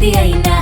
ఏది అయినా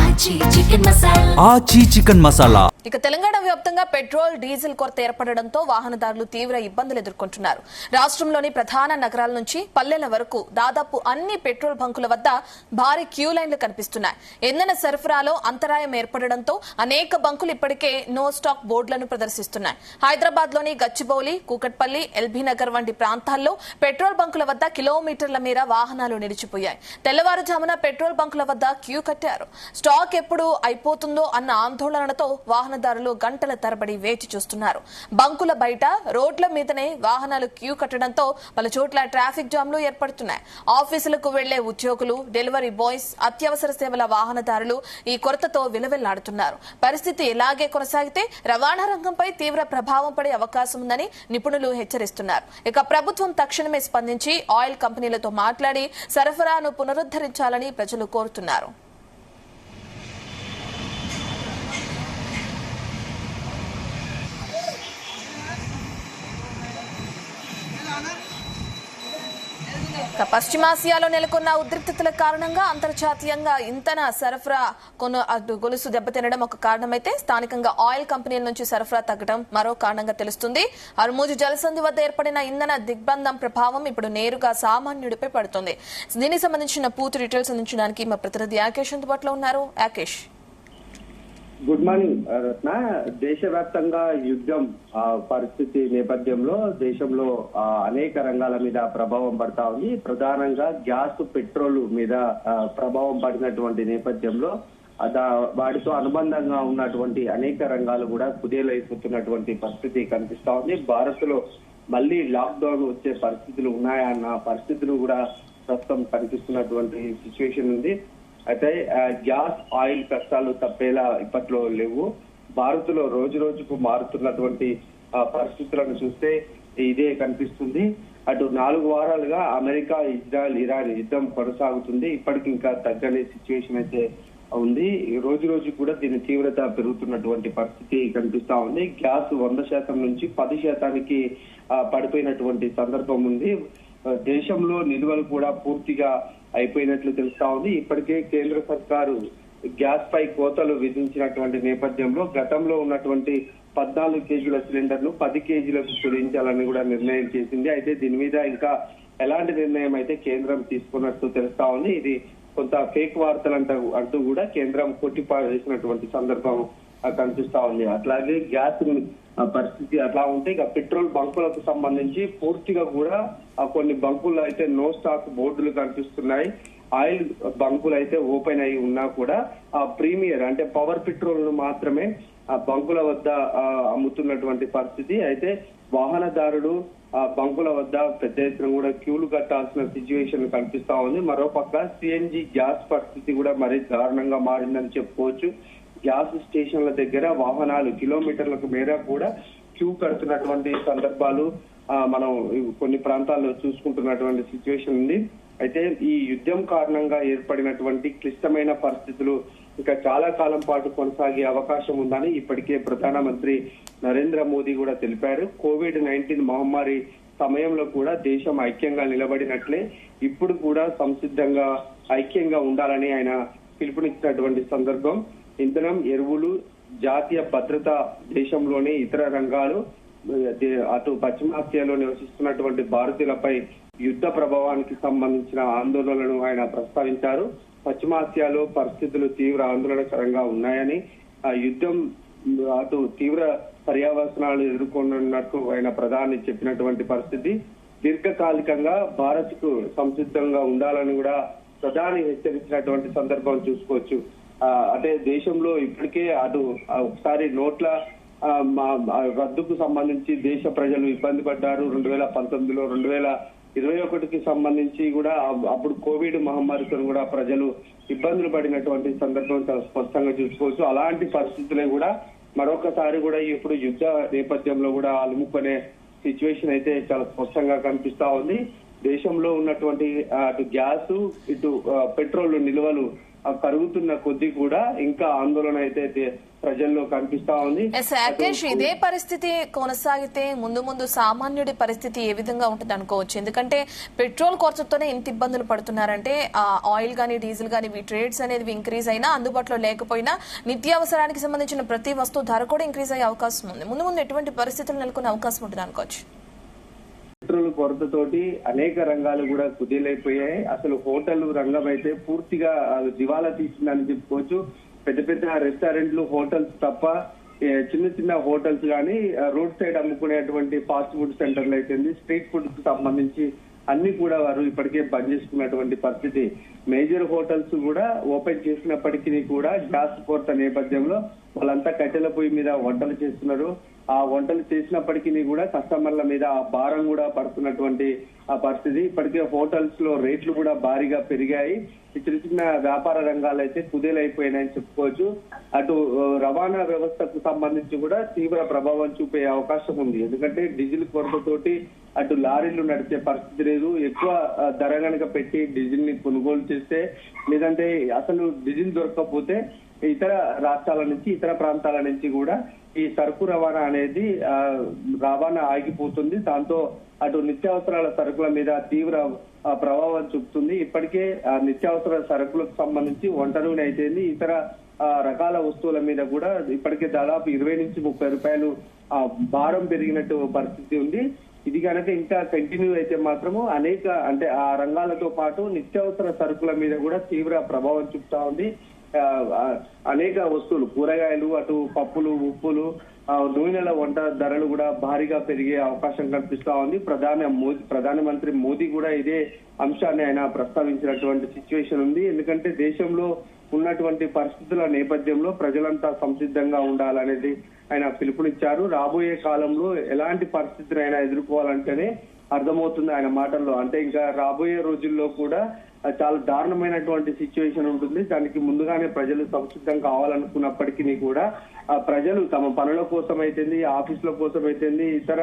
ఆచి చికెన్ మసాలా. ఇక తెలంగాణ వ్యాప్తంగా పెట్రోల్ డీజిల్ కొరత ఏర్పడడంతో వాహనదారులు తీవ్ర ఇబ్బందులు ఎదుర్కొంటున్నారు. రాష్ట్రంలోని ప్రధాన నగరాల నుంచి పల్లెల వరకు దాదాపు అన్ని పెట్రోల్ బంకుల వద్ద భారీ క్యూ లైన్లు కనిపిస్తున్నాయి. ఇంధన సరఫరాలో అంతరాయం ఏర్పడడంతో అనేక బంకులు ఇప్పటికే నో స్టాక్ బోర్డులను ప్రదర్శిస్తున్నాయి. హైదరాబాద్ లోని గచ్చిబౌలి, కూకట్పల్లి, ఎల్బీ నగర్ వంటి ప్రాంతాల్లో పెట్రోల్ బంకుల వద్ద కిలోమీటర్ల మేర వాహనాలు నిలిచిపోయాయి. తెల్లవారుజామున పెట్రోల్ బంకుల వద్ద క్యూ కట్టారు. స్టాక్ ఎప్పుడు అయిపోతుందో అన్న ఆందోళనతో వాహనదారులు గంటల తరబడి వేచి చూస్తున్నారు. బంకుల బయట రోడ్ల మీదనే వాహనాలు క్యూ కట్టడంతో పలు చోట్ల ట్రాఫిక్ జామ్లు ఏర్పడుతున్నాయి. ఆఫీసులకు వెళ్లే ఉద్యోగులు, డెలివరీ బాయ్స్, అత్యవసర సేవల వాహనదారులు ఈ కొరతతో విలవిల్లాడుతున్నారు. పరిస్థితి ఇలాగే కొనసాగితే రవాణా రంగంపై తీవ్ర ప్రభావం పడే అవకాశం ఉందని నిపుణులు హెచ్చరిస్తున్నారు. ఇక ప్రభుత్వం తక్షణమే స్పందించి ఆయిల్ కంపెనీలతో మాట్లాడి సరఫరాను పునరుద్దరించాలని ప్రజలు కోరుతున్నారు. పశ్చిమాసియాలో నెలకొన్న ఉద్రిక్తతల కారణంగా అంతర్జాతీయంగా ఇంధన సరఫరా గొలుసు దెబ్బతినడం ఒక కారణమైతే స్థానికంగా ఆయిల్ కంపెనీల నుంచి సరఫరా తగ్గడం మరో కారణంగా తెలుస్తుంది. హర్ముజ్ జలసంధి వద్ద ఏర్పడిన ఇంధన దిగ్బంధం ప్రభావం ఇప్పుడు నేరుగా సామాన్యుడిపై పడుతుంది. దీనికి సంబంధించిన పూర్తి డీటెయిల్స్ అందించడానికి మా ప్రతినిధి యాకేష్ అందుబాటులో ఉన్నారు. యాకేష్, గుడ్ మార్నింగ్ రత్న. దేశవ్యాప్తంగా యుద్ధం పరిస్థితి నేపథ్యంలో దేశంలో అనేక రంగాల మీద ప్రభావం పడతా ఉంది. ప్రధానంగా గ్యాస్, పెట్రోల్ మీద ప్రభావం పడినటువంటి నేపథ్యంలో వాటితో అనుబంధంగా ఉన్నటువంటి అనేక రంగాలు కూడా కుదేలైపోతున్నటువంటి పరిస్థితి కనిపిస్తా ఉంది. భారత్ లో మళ్ళీ లాక్డౌన్ వచ్చే పరిస్థితులు ఉన్నాయా అన్న పరిస్థితులు కూడా ప్రస్తుతం కనిపిస్తున్నటువంటి సిచ్యువేషన్ ఉంది. అయితే గ్యాస్, ఆయిల్ కష్టాలు తప్పేలా ఇప్పట్లో లేవు. భారత్ లో రోజు రోజుకు మారుతున్నటువంటి పరిస్థితులను చూస్తే ఇదే కనిపిస్తుంది. అటు 4 వారాలుగా అమెరికా, ఇజ్రాయెల్, ఇరాన్ యుద్ధం కొనసాగుతుంది. ఇప్పటికి ఇంకా తగ్గని సిచ్యువేషన్ అయితే ఉంది. రోజు రోజు కూడా దీని తీవ్రత పెరుగుతున్నటువంటి పరిస్థితి కనిపిస్తా ఉంది. గ్యాస్ 100% నుంచి 10% పడిపోయినటువంటి సందర్భం ఉంది. దేశంలో నిల్వలు కూడా పూర్తిగా అయిపోయినట్లు తెలుస్తా ఉంది. ఇప్పటికే కేంద్ర సర్కారు గ్యాస్ పై కోతలు విధించినటువంటి నేపథ్యంలో గతంలో ఉన్నటువంటి 14 కేజీల సిలిండర్ ను 10 కేజీలకు కుదించాలని కూడా నిర్ణయం చేసింది. అయితే దీని మీద ఇంకా ఎలాంటి నిర్ణయం అయితే కేంద్రం తీసుకున్నట్టు తెలుస్తా ఉంది. ఇది కొంత ఫేక్ వార్తలు అంటూ కూడా కేంద్రం కొట్టిపారేసినటువంటి సందర్భం కనిపిస్తా ఉంది. అట్లాగే గ్యాస్ పరిస్థితి అట్లా ఉంటే ఇక పెట్రోల్ బంకులకు సంబంధించి పూర్తిగా కూడా కొన్ని బంకుల్లో అయితే నో స్టాక్ బోర్డులు కనిపిస్తున్నాయి. ఆయిల్ బంకులు అయితే ఓపెన్ అయి ఉన్నా కూడా ఆ ప్రీమియర్ అంటే పవర్ పెట్రోల్ ను మాత్రమే ఆ బంకుల వద్ద అమ్ముతున్నటువంటి పరిస్థితి. అయితే వాహనదారుడు ఆ బంకుల వద్ద పెద్ద ఎత్తున కూడా క్యూలు కట్టాల్సిన సిచ్యువేషన్ కనిపిస్తా ఉంది. మరోపక్క సిఎన్జి గ్యాస్ పరిస్థితి కూడా మరీ దారుణంగా మారిందని చెప్పుకోవచ్చు. గ్యాస్ స్టేషన్ల దగ్గర వాహనాలు కిలోమీటర్లకు మేర కూడా క్యూ కడుతున్నటువంటి సందర్భాలు మనం కొన్ని ప్రాంతాల్లో చూసుకుంటున్నటువంటి సిచ్యువేషన్ ఉంది. అయితే ఈ యుద్ధం కారణంగా ఏర్పడినటువంటి క్లిష్టమైన పరిస్థితులు ఇంకా చాలా కాలం పాటు కొనసాగే అవకాశం ఉందని ఇప్పటికే ప్రధానమంత్రి నరేంద్ర మోదీ కూడా తెలిపారు. కోవిడ్-19 మహమ్మారి సమయంలో కూడా దేశం ఐక్యంగా నిలబడినట్లే ఇప్పుడు కూడా సంసిద్ధంగా ఐక్యంగా ఉండాలని ఆయన పిలుపునిచ్చినటువంటి సందర్భం. ఇంధనం, ఎరువులు, జాతీయ భద్రత, దేశంలోని ఇతర రంగాలు, అటు పశ్చిమాసియాలో నివసిస్తున్నటువంటి భారతీయులపై యుద్ధ ప్రభావానికి సంబంధించిన ఆందోళనలను ఆయన ప్రస్తావించారు. పశ్చిమాసియాలో పరిస్థితులు తీవ్ర ఆందోళనకరంగా ఉన్నాయని, ఆ యుద్ధం అటు తీవ్ర పర్యావసనాలు ఎదుర్కొన్నట్టు ఆయన ప్రధాని చెప్పినటువంటి పరిస్థితి. దీర్ఘకాలికంగా భారత్ కు సంసిద్ధంగా ఉండాలని కూడా ప్రధాని హెచ్చరించినటువంటి సందర్భం చూసుకోవచ్చు. అంటే దేశంలో ఇప్పటికే అటు ఒకసారి నోట్ల రద్దుకు సంబంధించి దేశ ప్రజలు ఇబ్బంది పడ్డారు. 2019లో 2021కి సంబంధించి కూడా అప్పుడు కోవిడ్ మహమ్మారితో కూడా ప్రజలు ఇబ్బందులు పడినటువంటి సందర్భం చాలా స్పష్టంగా చూసుకోవచ్చు. అలాంటి పరిస్థితులే కూడా మరొకసారి కూడా ఇప్పుడు యుద్ధ నేపథ్యంలో కూడా అలుముకునే సిచ్యువేషన్ అయితే చాలా స్పష్టంగా కనిపిస్తా ఉంది. దేశంలో ఉన్నటువంటి అటు గ్యాస్, ఇటు పెట్రోల్ నిల్వలు కరుగుతున్న కొద్దీ కూడా ఇంకా ఆందోళన అయితే ప్రజల్లో కనిపిస్తా ఉంది. రాకేష్, ఇదే పరిస్థితి కొనసాగితే ముందు ముందు సామాన్యుడి పరిస్థితి ఏ విధంగా ఉంటుంది అనుకోవచ్చు? ఎందుకంటే పెట్రోల్ కొరతతోనే ఇంత ఇబ్బందులు పడుతున్నారంటే ఆయిల్ గానీ డీజిల్ గానీ వీటి రేట్స్ అనేది ఇంక్రీజ్ అయినా అందుబాటులో లేకపోయినా నిత్యావసరానికి సంబంధించిన ప్రతి వస్తువు ధర కూడా ఇంక్రీజ్ అయ్యే అవకాశం ఉంది. ముందు ముందు ఎటువంటి పరిస్థితులు నెలకొనే అవకాశం ఉంటుంది అనుకోవచ్చు? పెట్రోల్ కొరతతోటి అనేక రంగాలు కూడా కుదేలైపోయాయి. అసలు హోటల్ రంగం అయితే పూర్తిగా దివాలా తీసిందని చెప్పుకోవచ్చు. పెద్ద పెద్ద రెస్టారెంట్లు, హోటల్స్ తప్ప చిన్న చిన్న హోటల్స్ కానీ రోడ్ సైడ్ అమ్ముకునేటువంటి ఫాస్ట్ ఫుడ్ సెంటర్లు అయితే స్ట్రీట్ ఫుడ్ కు సంబంధించి అన్ని కూడా వారు ఇప్పటికే బంద్ చేసుకున్నటువంటి పరిస్థితి. మేజర్ హోటల్స్ కూడా ఓపెన్ చేసినప్పటికీ కూడా గ్యాస్ కొరత నేపథ్యంలో వాళ్ళంతా కట్టెల పొయ్యి మీద వంటలు చేస్తున్నారు. ఆ వంటలు చేసినప్పటికీ కూడా కస్టమర్ల మీద ఆ భారం కూడా పడుతున్నటువంటి ఆ పరిస్థితి. ఇప్పటికే హోటల్స్ లో రేట్లు కూడా భారీగా పెరిగాయి. చిన్న చిన్న వ్యాపార రంగాలు అయితే కుదేలైపోయినాయని చెప్పుకోవచ్చు. అటు రవాణా వ్యవస్థకు సంబంధించి కూడా తీవ్ర ప్రభావం చూపే అవకాశం ఉంది. ఎందుకంటే డీజిల్ కొరతతోటి అటు లారీలు నడిచే పరిస్థితి లేదు. ఎక్కువ ధర కనుక పెట్టి డీజిల్ ని కొనుగోలు చేస్తే, లేదంటే అసలు డీజిల్ దొరకకపోతే ఇతర రాష్ట్రాల నుంచి, ఇతర ప్రాంతాల నుంచి కూడా ఈ సరుకు రవాణా అనేది రవాణా ఆగిపోతుంది. దాంతో అటు నిత్యావసరాల సరుకుల మీద తీవ్ర ప్రభావం చూపుతుంది. ఇప్పటికే నిత్యావసర సరుకులకు సంబంధించి వంట నూనె అయితే ఇతర రకాల వస్తువుల మీద కూడా ఇప్పటికే దాదాపు 20 నుంచి 30 రూపాయలు భారం పెరిగినట్టు పరిస్థితి ఉంది. ఇది కనుక ఇంకా కంటిన్యూ అయితే మాత్రము అంటే ఆ రంగాలతో పాటు నిత్యావసర సరుకుల మీద కూడా తీవ్ర ప్రభావం చూపుతా ఉంది. అనేక వస్తువులు, కూరగాయలు, అటు పప్పులు, ఉప్పులు, నూనెల వంట ధరలు కూడా భారీగా పెరిగే అవకాశం కనిపిస్తా ఉంది. ప్రధానమంత్రి మోదీ కూడా ఇదే అంశాన్ని ఆయన ప్రస్తావించినటువంటి సిచ్యువేషన్ ఉంది. ఎందుకంటే దేశంలో ఉన్నటువంటి పరిస్థితుల నేపథ్యంలో ప్రజలంతా సంసిద్ధంగా ఉండాలనేది ఆయన పిలుపునిచ్చారు. రాబోయే కాలంలో ఎలాంటి పరిస్థితిని ఆయన ఎదుర్కోవాలంటేనే అర్థమవుతుంది ఆయన మాటల్లో. అంటే ఇంకా రాబోయే రోజుల్లో కూడా చాలా దారుణమైనటువంటి సిచ్యువేషన్ ఉంటుంది. దానికి ముందుగానే ప్రజలు సంసిద్ధం కావాలనుకున్నప్పటికీ కూడా ప్రజలు తమ పనుల కోసం అయితేంది, ఆఫీసుల కోసం అయితేంది, ఇతర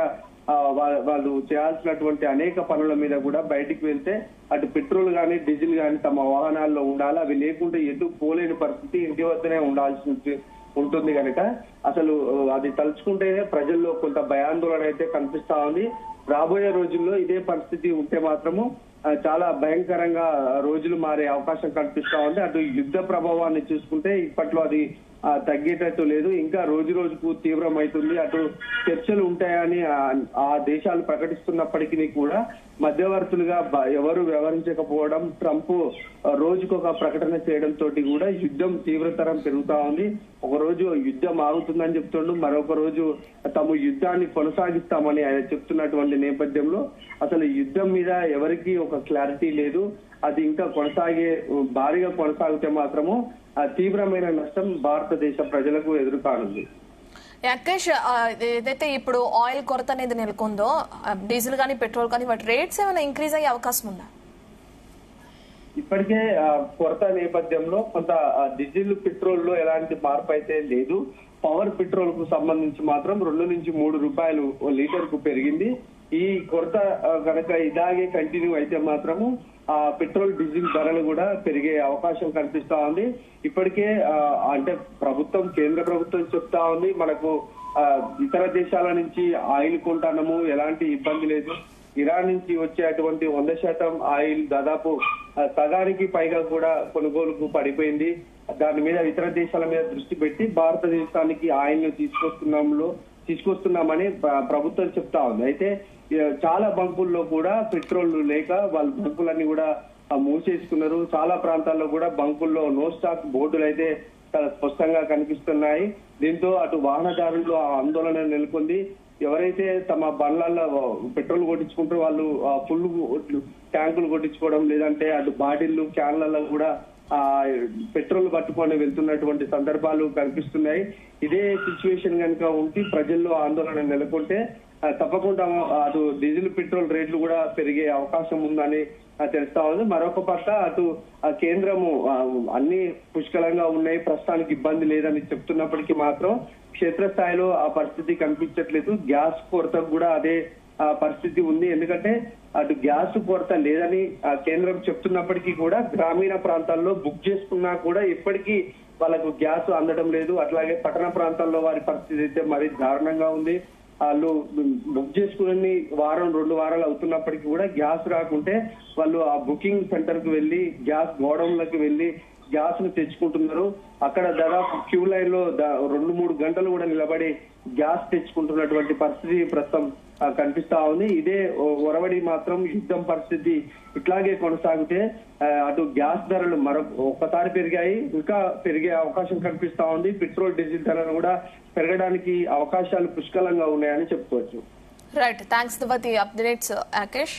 వాళ్ళు చేయాల్సినటువంటి అనేక పనుల మీద కూడా బయటికి వెళ్తే అటు పెట్రోల్ గానీ డీజిల్ గానీ తమ వాహనాల్లో ఉండాలి. అవి లేకుంటే ఎటు పోలేని పరిస్థితి, ఇంటి వద్దనే ఉండాల్సి ఉంటుంది కనుక అసలు అది తలుచుకుంటేనే ప్రజల్లో కొంత భయాందోళన అయితే కనిపిస్తా ఉంది. రాబోయే రోజుల్లో ఇదే పరిస్థితి ఉంటే మాత్రము చాలా భయంకరంగా రోజులు మారే అవకాశం కనిపిస్తా ఉంది. అటు యుద్ధ ప్రభావాన్ని చూసుకుంటే ఇప్పట్లో అది తగ్గేటట్టు లేదు, ఇంకా రోజు రోజుకు తీవ్రమవుతుంది. అటు చర్చలు ఉంటాయని ఆ దేశాలు ప్రకటిస్తున్నప్పటికీ కూడా మధ్యవర్తులుగా ఎవరు వ్యవహరించకపోవడం, ట్రంప్ రోజుకొక ప్రకటన చేయడంతో కూడా యుద్ధం తీవ్రతరం పెరుగుతా ఉంది. ఒక రోజు యుద్ధం ఆగుతుందని చెప్తుండు, మరొక రోజు తాము యుద్ధాన్ని కొనసాగిస్తామని ఆయన చెప్తున్నటువంటి నేపథ్యంలో అసలు యుద్ధం మీద ఎవరికి ఒక క్లారిటీ లేదు. అది ఇంకా భారీగా కొనసాగితే మాత్రము తీవ్రమైన నష్టం భారతదేశ ప్రజలకు ఎదురుకానుంది. రాకేష్, ఏదైతే ఇప్పుడు ఆయిల్ కొరత అనేది నెలకొందో, డీజిల్ కానీ పెట్రోల్ కానీ వాటి రేట్స్ ఏమైనా ఇంక్రీజ్ అయ్యే అవకాశం ఉందా? ఇప్పటికే కొరత నేపథ్యంలో కొంత డీజిల్, పెట్రోల్ లో ఎలాంటి మార్పు అయితే లేదు. పవర్ పెట్రోల్ కు సంబంధించి మాత్రం 2 నుంచి 3 రూపాయలు లీటర్ కు పెరిగింది. ఈ కొరత కనుక ఇలాగే కంటిన్యూ అయితే మాత్రము పెట్రోల్, డీజిల్ ధరలు కూడా పెరిగే అవకాశం కనిపిస్తా ఉంది. ఇప్పటికే అంటే కేంద్ర ప్రభుత్వం చెప్తా ఉంది, మనకు ఇతర దేశాల నుంచి ఆయిల్ కొంటాము, ఎలాంటి ఇబ్బంది లేదు. ఇరాన్ నుంచి వచ్చేటువంటి 100% ఆయిల్ దాదాపు సగానికి పైగా కూడా కొనుగోలుకు పడిపోయింది. దాని మీద ఇతర దేశాల మీద దృష్టి పెట్టి భారతదేశానికి ఆయిల్ తీసుకొస్తున్నామని ప్రభుత్వం చెప్తా ఉంది. అయితే చాలా బంకుల్లో కూడా పెట్రోల్ లేక వాళ్ళ బంకులన్నీ కూడా మూసేసుకున్నారు. చాలా ప్రాంతాల్లో కూడా బంకుల్లో నో స్టాక్ బోర్డులు అయితే చాలా స్పష్టంగా కనిపిస్తున్నాయి. దీంతో అటు వాహనదారుల్లో ఆందోళన నెలకొంది. ఎవరైతే తమ బండ్లలో పెట్రోల్ కొట్టించుకుంటారో వాళ్ళు ఫుల్ ట్యాంకులు కొట్టించుకోవడం, లేదంటే అటు బాటిళ్లు, క్యాన్లలో కూడా పెట్రోల్ పట్టుకొని వెళ్తున్నటువంటి సందర్భాలు కనిపిస్తున్నాయి. ఇదే సిచ్యువేషన్ కనుక ఉంటే ప్రజల్లో ఆందోళన నెలకొంటే తప్పకుండా అటు డీజిల్, పెట్రోల్ రేట్లు కూడా పెరిగే అవకాశం ఉందని తెలుస్తా ఉంది. మరొక పక్క అటు కేంద్రము అన్ని పుష్కలంగా ఉన్నాయి, ప్రస్తుతానికి ఇబ్బంది లేదని చెప్తున్నప్పటికీ మాత్రం క్షేత్రస్థాయిలో ఆ పరిస్థితి కనిపించట్లేదు. గ్యాస్ కొరతకు కూడా అదే పరిస్థితి ఉంది. ఎందుకంటే అటు గ్యాస్ కొరత లేదని కేంద్రం చెప్తున్నప్పటికీ కూడా గ్రామీణ ప్రాంతాల్లో బుక్ చేసుకున్నా కూడా ఇప్పటికీ వాళ్ళకు గ్యాస్ అందడం లేదు. అట్లాగే పట్టణ ప్రాంతాల్లో వారి పరిస్థితి అయితే మరీ దారుణంగా ఉంది. వాళ్ళు బుక్ చేసుకుని వారం 2 వారాలు అవుతున్నప్పటికీ కూడా గ్యాస్ రాకుంటే వాళ్ళు ఆ బుకింగ్ సెంటర్ కు వెళ్లి గ్యాస్ గోడౌన్లకు వెళ్లి గ్యాస్ ను తెచ్చుకుంటున్నారు. అక్కడ దాదాపు క్యూ లైన్ లో 2-3 గంటలు కూడా నిలబడి గ్యాస్ తెచ్చుకుంటున్నటువంటి పరిస్థితి ప్రస్తుతం కనిపిస్తా ఉంది. ఇదే ఒరవడి మాత్రం యుద్ధం పరిస్థితి ఇట్లాగే కొనసాగితే అటు గ్యాస్ ధరలు ఒక్కసారి పెరిగాయి, ఇంకా పెరిగే అవకాశం కనిపిస్తా ఉంది. పెట్రోల్ డీజిల్ ధరలు కూడా పెరగడానికి అవకాశాలు పుష్కలంగా ఉన్నాయని చెప్పుకోవచ్చు. Right, thanks for the updates Akesh.